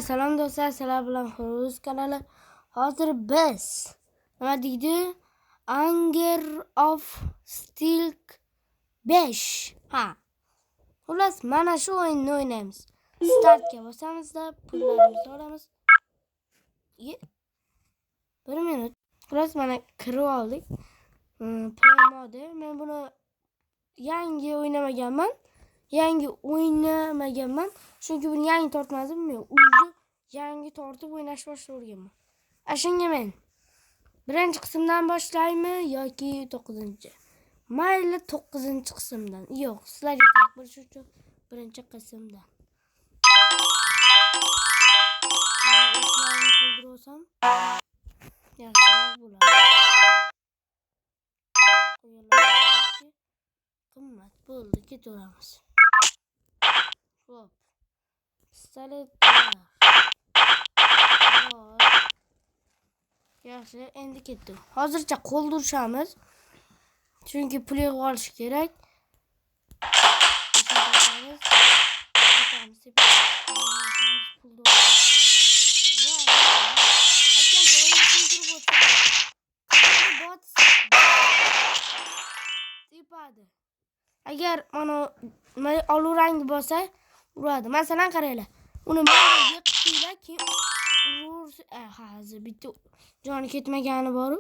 Salom do'stlar, sizlar bilan Xuruz kanali. Hozir biz nima deydi? Hunger of Steel 5. Xullas, mana shu o'yinni o'ynaymiz. Startga bosamizda pullarimizni olamiz. 1 minut. Xullas, mana kirib oldik. Play mode. Men buni yangi o'ynamaganman. Chunki buni yangi tortmadim. Yangi tortib o'ynash boshlaganman. Shunga men birinchi qismdan boshlaymi yoki 9-chi? Mayli 9-qismdan. Yo'q, sizlarga farq bo'lishi uchun birinchi qismdan. Yaxshiroq bo'ladi. Qimmat bo'ldi, ketaveramiz. Hop. Pistoletlar. Yaxshi, endi ketdi. Hozircha qo'lda urishamiz. Chunki pul yig'ib olish kerak. Agar mana olorangi bo'lsa, uradi. Masalan, qaranglar. Uni menga yiqitinglar, keyin ursa, hozir bitta joni ketmagani bor-ku.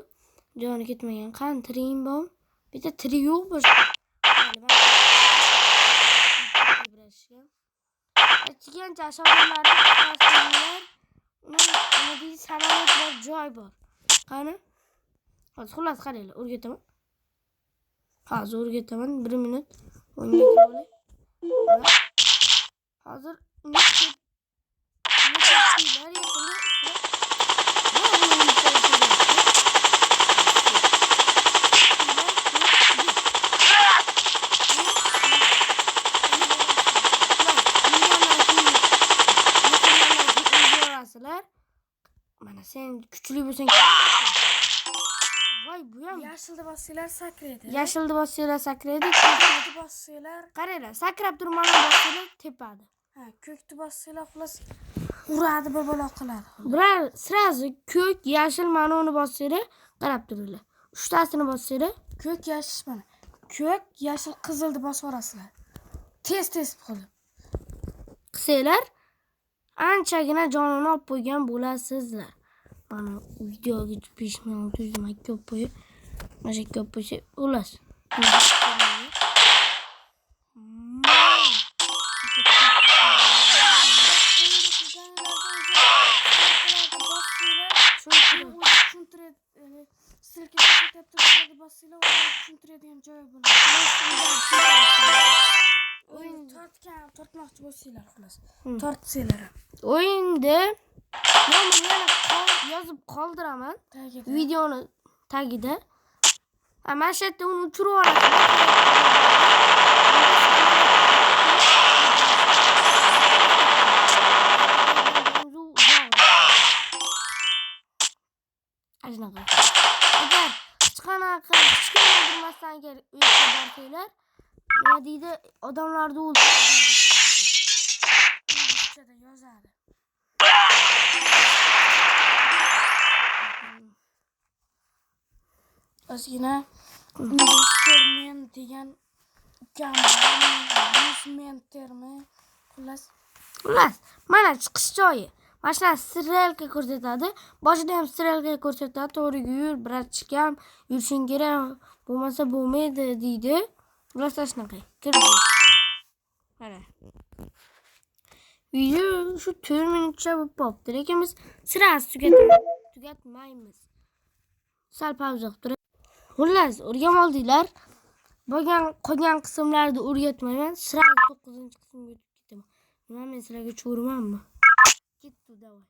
Joni ketmagan. Qani tiring bor? Bitta tiri yo'q boshqa. Aytgancha aşağıdalarda chiqarsanlar, nima deydi, samolyot bor, joy bor. Qani? Hozir xullas qaranglar, o'rgataman. Hozir o'rgataman, 1 minut. O'yinga kirib olay. Hozir mana sen kuchli bo'lsang, voy bu ham yashilni bossanglar sakraydi. Yashilni bossanglar sakraydi, ko'kni bossanglar, qaranglar, sakrab turmani bossanglar tepadi. Ko'kni bossanglar xullas uradi, balo qiladi. Bular sirazi ko'k, yashil, mana uni bossanglar, qarab turinglar. 3tasini bossanglar, ko'k, yashil mana. Ko'k, yashil, qizilni bosib orasizlar. Tez qilib qilsanglar, anchagina jonini olib qo'ygan bo'lasizlar. Mana videoga 5 minut uzmay ko'p qo'yib, mana shu ko'p qo'ysa, xullas. tortmoqchi bo'lsanglar xullas. Tortsanglar. O'yinda men yana yozib qoldiraman videoni tagida. Mana shu yerda uni uchirib yuborasiz. Agar chiqanaqa o'ldirmasdan agar uyga borsanglar, nima deydi, odamlarni o'ldiradi. Yozadi. Ozgina instrument degan instrumentlarmi xullas mana chiqish joyi. Mana shu strelka ko'rsatadi. Boshida ham strelka ko'rsatadi. To'g'riga yur, bratchikam, yurishing kerak, bo'lmasa bo'lmaydi deydi. Xullas shunaqa. Kirdik. Mana. Video shu 4 minutcha bo'lib qolibdi, lekin biz sirasi tugatmaymiz. Sal pauza qilib turib. Xullas, o'rganib oldinglar. Qolgan qismlarni o'rgatmayman. Sirasi 9-qismga o'tib ketaman. Nima, men sizlarga cho'rimanmi? Ketdi, davay.